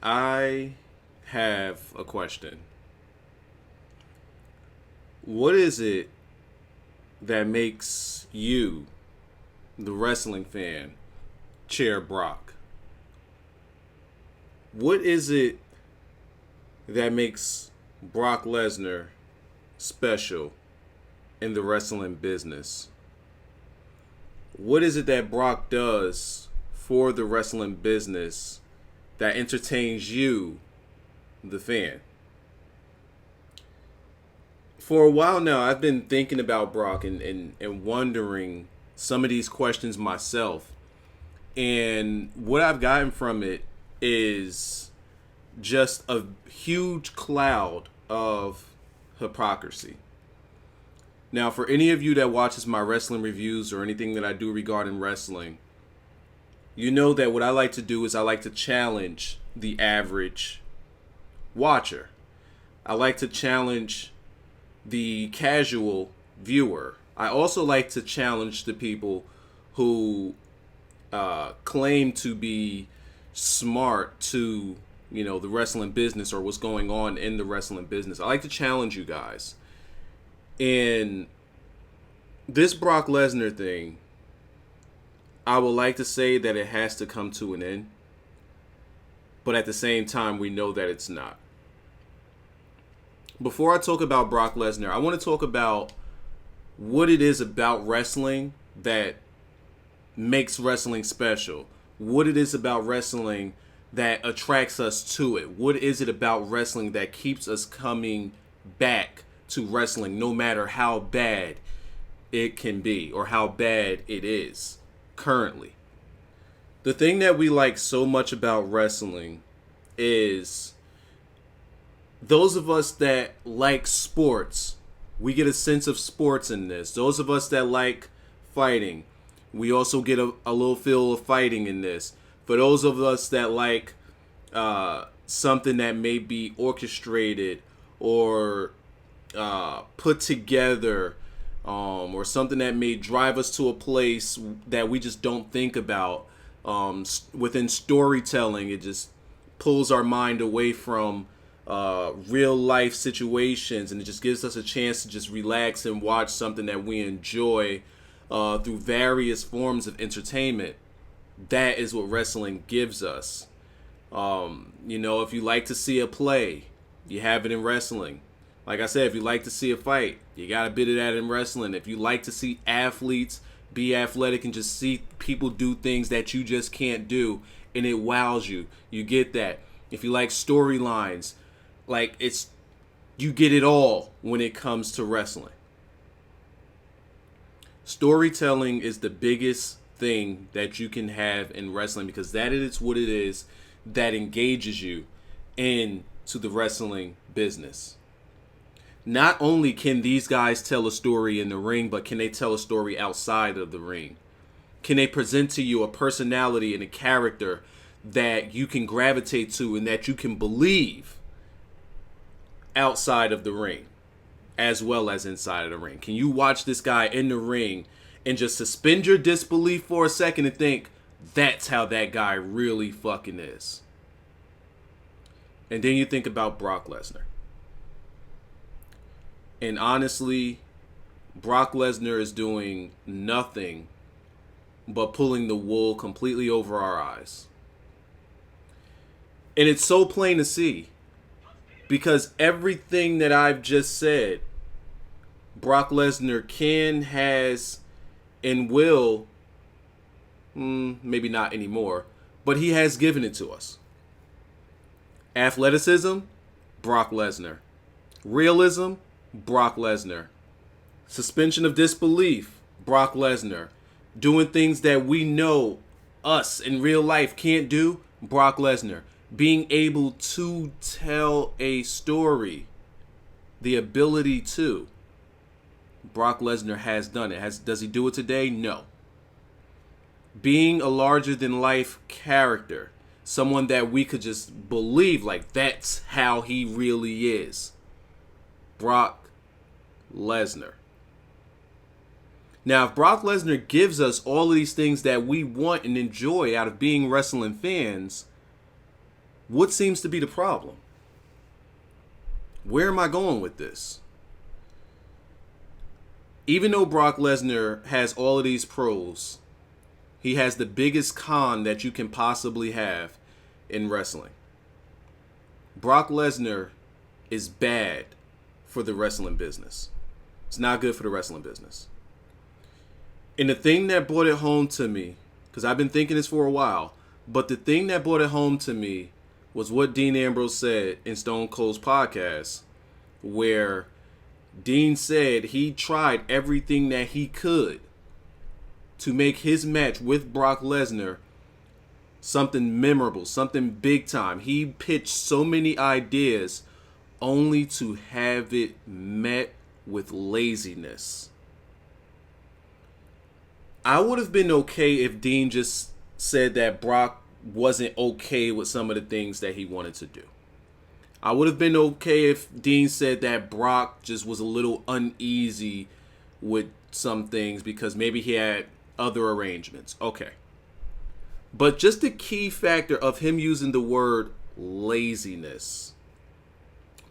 I have a question. What is it that makes you, the wrestling fan, cheer Brock? What is it that makes Brock Lesnar special in the wrestling business? What is it that Brock does for the wrestling business that entertains you, the fan? For a while now, I've been thinking about Brock and wondering some of these questions myself. And what I've gotten from it is just a huge cloud of hypocrisy. Now, for any of you that watches my wrestling reviews or anything that I do regarding wrestling, you know that what I like to do is I like to challenge the average watcher. I like to challenge the casual viewer. I also like to challenge the people who claim to be smart to, the wrestling business or what's going on in the wrestling business. I like to challenge you guys. And this Brock Lesnar thing, I would like to say that it has to come to an end. But at the same time, we know that it's not. Before I talk about Brock Lesnar, I want to talk about what it is about wrestling that makes wrestling special. What it is about wrestling that attracts us to it. What is it about wrestling that keeps us coming back to wrestling no matter how bad it can be or how bad it is currently. The thing that we like so much about wrestling is those of us that like sports, we get a sense of sports in this. Those of us that like fighting, we also get a little feel of fighting in this. For those of us that like something that may be orchestrated or put together, or something that may drive us to a place that we just don't think about, within storytelling, it just pulls our mind away from real life situations, and it just gives us a chance to just relax and watch something that we enjoy through various forms of entertainment. That is what wrestling gives us. If you like to see a play, you have it in wrestling. Like I said, if you like to see a fight, you got a bit of that in wrestling. If you like to see athletes be athletic and just see people do things that you just can't do and it wows you, you get that. If you like storylines, you get it all when it comes to wrestling. Storytelling is the biggest thing that you can have in wrestling because that is what it is that engages you into the wrestling business. Not only can these guys tell a story in the ring, but can they tell a story outside of the ring? Can they present to you a personality and a character that you can gravitate to and that you can believe outside of the ring as well as inside of the ring? Can you watch this guy in the ring and just suspend your disbelief for a second and think, that's how that guy really fucking is? And then you think about Brock Lesnar. And honestly, Brock Lesnar is doing nothing but pulling the wool completely over our eyes. And it's so plain to see. Because everything that I've just said, Brock Lesnar can, has, and will, maybe not anymore, but he has given it to us. Athleticism, Brock Lesnar. Realism, Brock Lesnar. Suspension of disbelief, Brock Lesnar. Doing things that we know us in real life can't do, Brock Lesnar. Being able to tell a story, the ability to, Brock Lesnar has done it. Does he do it today? No. Being a larger than life character, someone that we could just believe like that's how he really is, Brock Lesnar. Now, if Brock Lesnar gives us all of these things that we want and enjoy out of being wrestling fans, What seems to be the problem? Where am I going with this? Even though Brock Lesnar has all of these pros, he has the biggest con that you can possibly have in wrestling. Brock Lesnar is bad for the wrestling business. It's not good for the wrestling business. And the thing that brought it home to me, because I've been thinking this for a while, but the thing that brought it home to me was what Dean Ambrose said in Stone Cold's podcast, where Dean said he tried everything that he could to make his match with Brock Lesnar something memorable, something big time. He pitched so many ideas only to have it met with laziness. I would have been okay if Dean just said that Brock wasn't okay with some of the things that he wanted to do. I would have been okay if Dean said that Brock just was a little uneasy with some things because maybe he had other arrangements. Okay. But just the key factor of him using the word laziness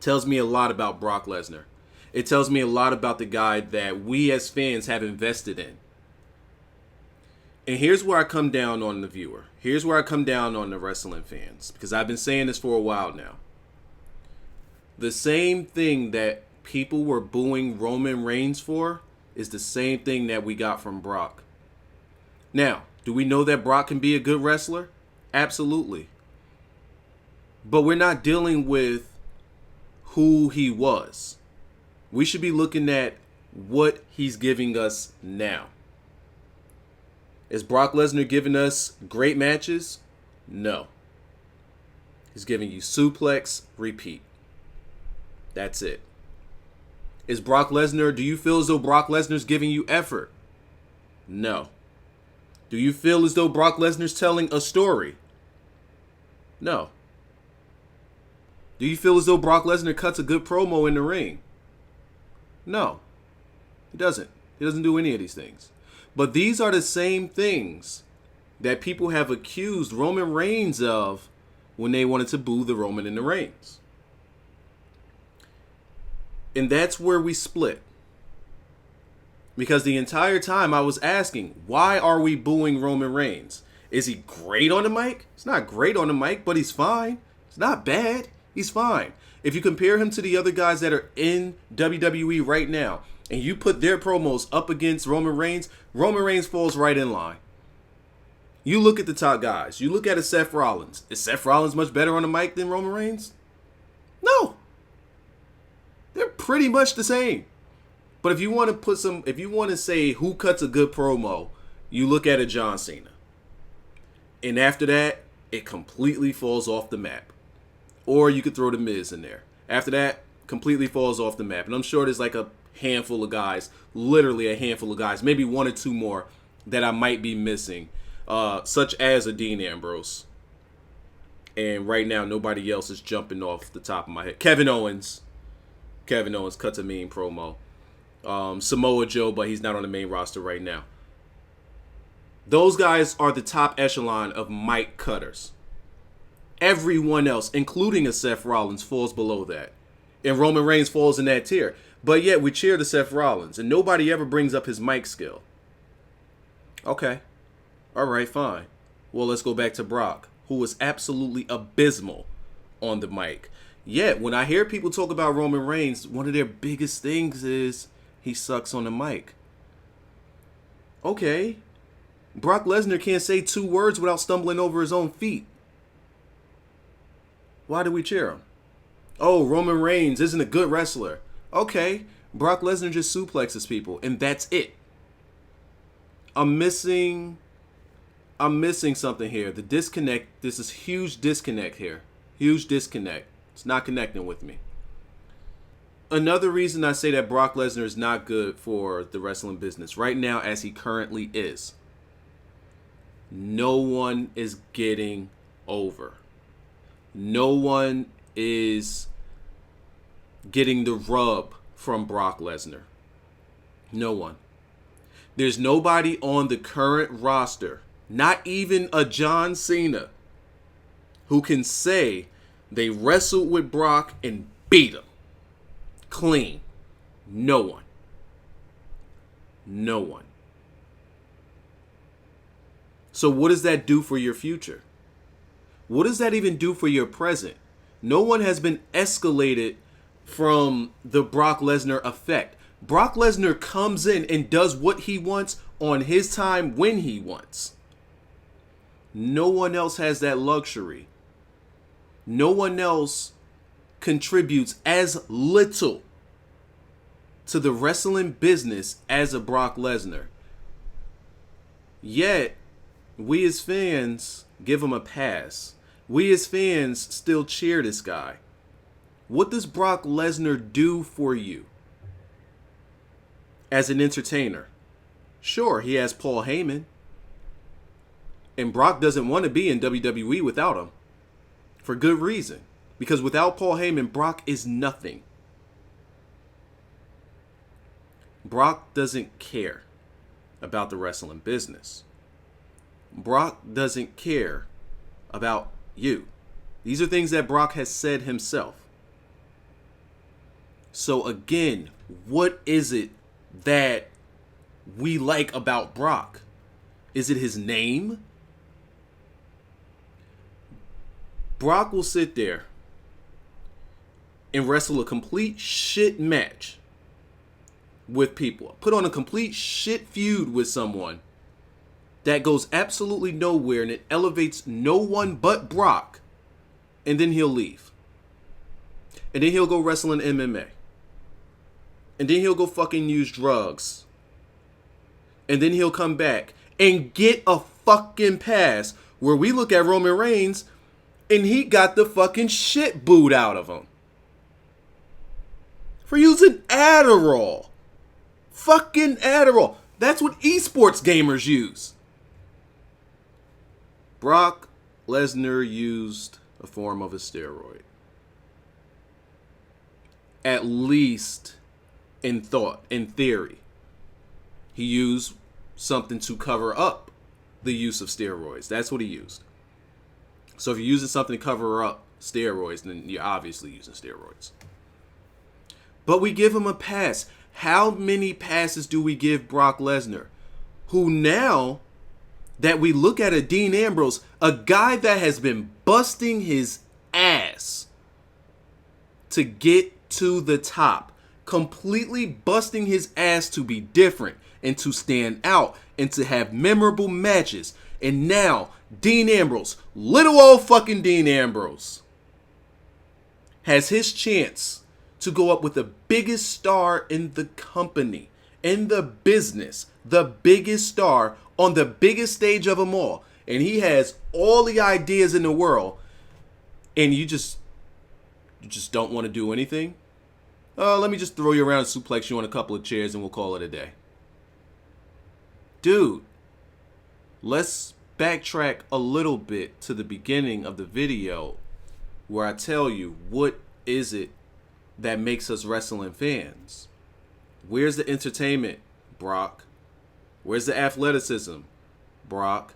tells me a lot about Brock Lesnar. It tells me a lot about the guy that we as fans have invested in. And here's where I come down on the viewer. Here's where I come down on the wrestling fans, because I've been saying this for a while now. The same thing that people were booing Roman Reigns for is the same thing that we got from Brock. Now, do we know that Brock can be a good wrestler? Absolutely. But we're not dealing with who he was. We should be looking at what he's giving us now. Is Brock Lesnar giving us great matches? No. He's giving you suplex, repeat. That's it. Is Brock Lesnar, do you feel as though Brock Lesnar's giving you effort? No. Do you feel as though Brock Lesnar's telling a story? No. Do you feel as though Brock Lesnar cuts a good promo in the ring? No. He doesn't. He doesn't do any of these things. But these are the same things that people have accused Roman Reigns of when they wanted to boo the Roman in the Reigns. And that's where we split. Because the entire time I was asking, why are we booing Roman Reigns? Is he great on the mic? He's not great on the mic, but he's fine. He's not bad. He's fine. If you compare him to the other guys that are in WWE right now, and you put their promos up against Roman Reigns falls right in line. You look at the top guys. You look at a Seth Rollins. Is Seth Rollins much better on the mic than Roman Reigns? No. They're pretty much the same. But if you want to say who cuts a good promo, you look at a John Cena. And after that, it completely falls off the map. Or you could throw the Miz in there. After that, completely falls off the map. And I'm sure there's like a handful of guys, literally a handful of guys, maybe one or two more that I might be missing, such as a Dean Ambrose. And right now, nobody else is jumping off the top of my head. Kevin Owens cuts a mean promo. Samoa Joe, but he's not on the main roster right now. Those guys are the top echelon of mic cutters. Everyone else, including a Seth Rollins, falls below that. And Roman Reigns falls in that tier. But yet we cheer to Seth Rollins, and nobody ever brings up his mic skill. Okay. All right, fine. Well, let's go back to Brock, who was absolutely abysmal on the mic. Yet, when I hear people talk about Roman Reigns, one of their biggest things is he sucks on the mic. Okay. Brock Lesnar can't say 2 words without stumbling over his own feet. Why do we cheer him? Oh, Roman Reigns isn't a good wrestler. Okay, Brock Lesnar just suplexes people, and that's it. I'm missing something here. The disconnect, this is huge disconnect here. Huge disconnect. It's not connecting with me. Another reason I say that Brock Lesnar is not good for the wrestling business right now as he currently is. No one is getting over. No one is getting the rub from Brock Lesnar. No one. There's nobody on the current roster, not even a John Cena, who can say they wrestled with Brock and beat him clean. No one. No one. So what does that do for your future? What does that even do for your present? No one has been escalated from the Brock Lesnar effect. Brock Lesnar comes in and does what he wants on his time when he wants. No one else has that luxury. No one else contributes as little to the wrestling business as a Brock Lesnar. Yet, we as fans give him a pass. We as fans still cheer this guy. What does Brock Lesnar do for you as an entertainer? Sure, he has Paul Heyman. And Brock doesn't want to be in WWE without him. For good reason. Because without Paul Heyman, Brock is nothing. Brock doesn't care about the wrestling business. Brock doesn't care about you. These are things that Brock has said himself. So again, what is it that we like about Brock? Is it his name? Brock will sit there and wrestle a complete shit match with people. Put on a complete shit feud with someone that goes absolutely nowhere and it elevates no one but Brock. And then he'll leave. And then he'll go wrestle in MMA. And then he'll go fucking use drugs. And then he'll come back and get a fucking pass where we look at Roman Reigns and he got the fucking shit booed out of him for using Adderall. Fucking Adderall. That's what esports gamers use. Brock Lesnar used a form of a steroid. At least in thought, in theory. He used something to cover up the use of steroids. That's what he used. So if you're using something to cover up steroids, then you're obviously using steroids. But we give him a pass. How many passes do we give Brock Lesnar? Who now that we look at a Dean Ambrose, a guy that has been busting his ass to get to the top, completely busting his ass to be different and to stand out and to have memorable matches. And now Dean Ambrose, little old fucking Dean Ambrose, has his chance to go up with the biggest star in the company, in the business, the biggest star on the biggest stage of them all. And he has all the ideas in the world. And you just don't want to do anything? Let me just throw you around and suplex you on a couple of chairs and we'll call it a day. Dude, let's backtrack a little bit to the beginning of the video where I tell you what is it that makes us wrestling fans. Where's the entertainment, Brock? Where's the athleticism, Brock?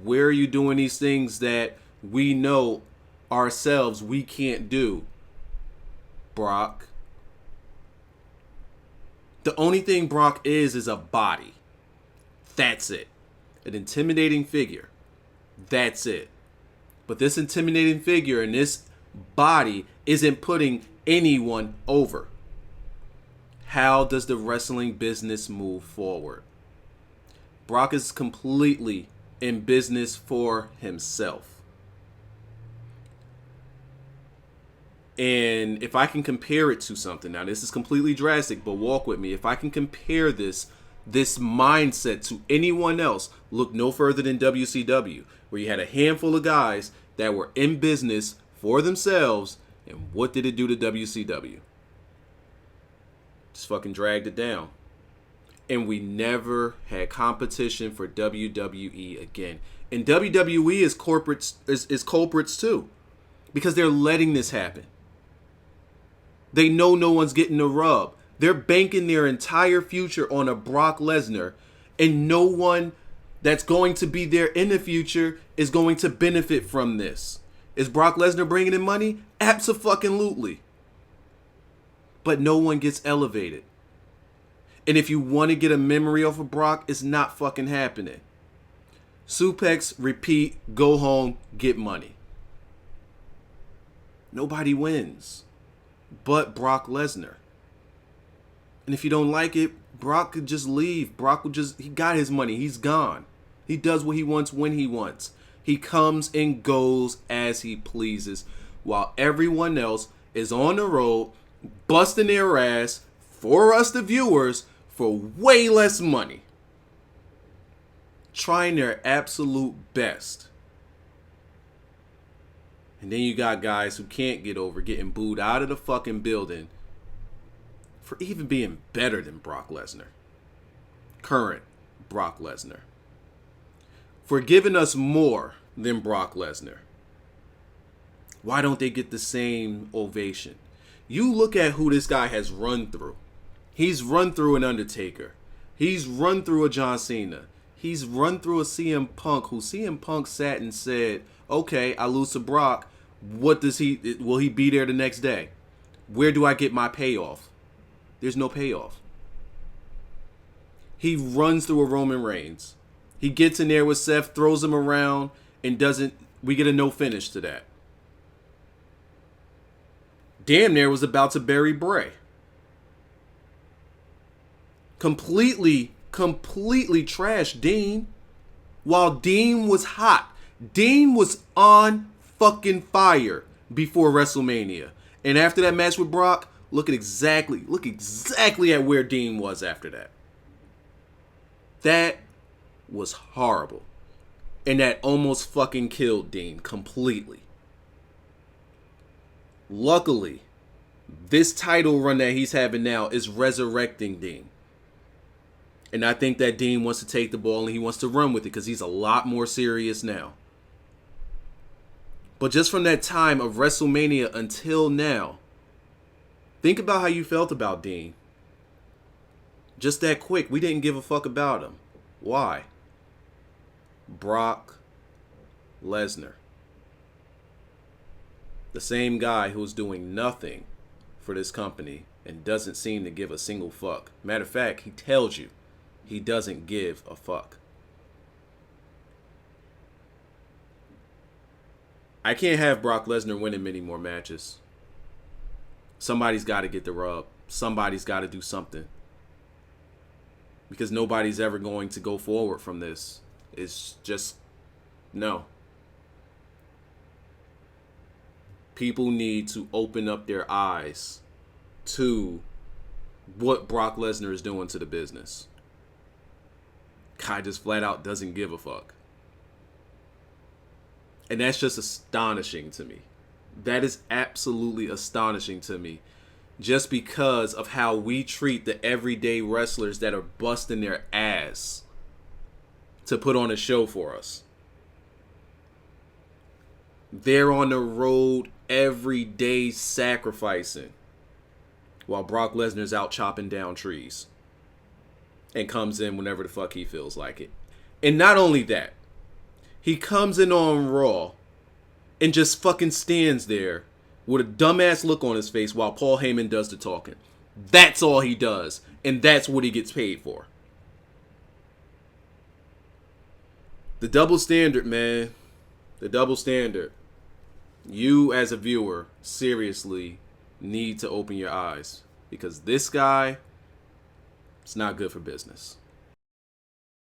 Where are you doing these things that we know ourselves we can't do, Brock? The only thing Brock is a body. That's it. An intimidating figure. That's it. But this intimidating figure and this body isn't putting anyone over. How does the wrestling business move forward? Brock is completely in business for himself. And if I can compare it to something, now this is completely drastic, but walk with me. If I can compare this mindset to anyone else, look no further than WCW, where you had a handful of guys that were in business for themselves. And what did it do to WCW? Just fucking dragged it down. And we never had competition for WWE again. And WWE is culprits too. Because they're letting this happen. They know no one's getting the rub. They're banking their entire future on a Brock Lesnar. And no one that's going to be there in the future is going to benefit from this. Is Brock Lesnar bringing in money? Abso-fucking-lutely. But no one gets elevated. And if you want to get a memory off of Brock, it's not fucking happening. Suplex, repeat, go home, get money. Nobody wins but Brock Lesnar. And if you don't like it, Brock could just leave. He got his money. He's gone. He does what he wants when he wants. He comes and goes as he pleases, while everyone else is on the road busting their ass for us, the viewers, for way less money. Trying their absolute best. And then you got guys who can't get over getting booed out of the fucking building for even being better than Brock Lesnar. Current Brock Lesnar. For giving us more than Brock Lesnar. Why don't they get the same ovation? You look at who this guy has run through. He's run through an Undertaker. He's run through a John Cena. He's run through a CM Punk, who CM Punk sat and said, okay, I lose to Brock. Will he be there the next day? Where do I get my payoff? There's no payoff. He runs through a Roman Reigns. He gets in there with Seth, throws him around, and we get a no finish to that. Damn near was about to bury Bray. Completely trashed Dean. While Dean was hot. Dean was on fucking fire before WrestleMania. And after that match with Brock, look exactly at where Dean was after that. That was horrible. And that almost fucking killed Dean completely. Luckily, this title run that he's having now is resurrecting Dean. And I think that Dean wants to take the ball and he wants to run with it because he's a lot more serious now. But just from that time of WrestleMania until now, think about how you felt about Dean. Just that quick, we didn't give a fuck about him. Why? Brock Lesnar. The same guy who's doing nothing for this company and doesn't seem to give a single fuck. Matter of fact, he tells you he doesn't give a fuck. I can't have Brock Lesnar winning many more matches. Somebody's got to get the rub. Somebody's got to do something. Because nobody's ever going to go forward from this. It's just, no. People need to open up their eyes to what Brock Lesnar is doing to the business. Guy just flat out doesn't give a fuck. And that's just astonishing to me. That is absolutely astonishing to me. Just because of how we treat the everyday wrestlers that are busting their ass to put on a show for us. They're on the road every day sacrificing while Brock Lesnar's out chopping down trees and comes in whenever the fuck he feels like it. And not only that, he comes in on Raw and just fucking stands there with a dumbass look on his face while Paul Heyman does the talking. That's all he does. And that's what he gets paid for. The double standard, man. The double standard. You as a viewer seriously need to open your eyes. Because this guy, it's not good for business.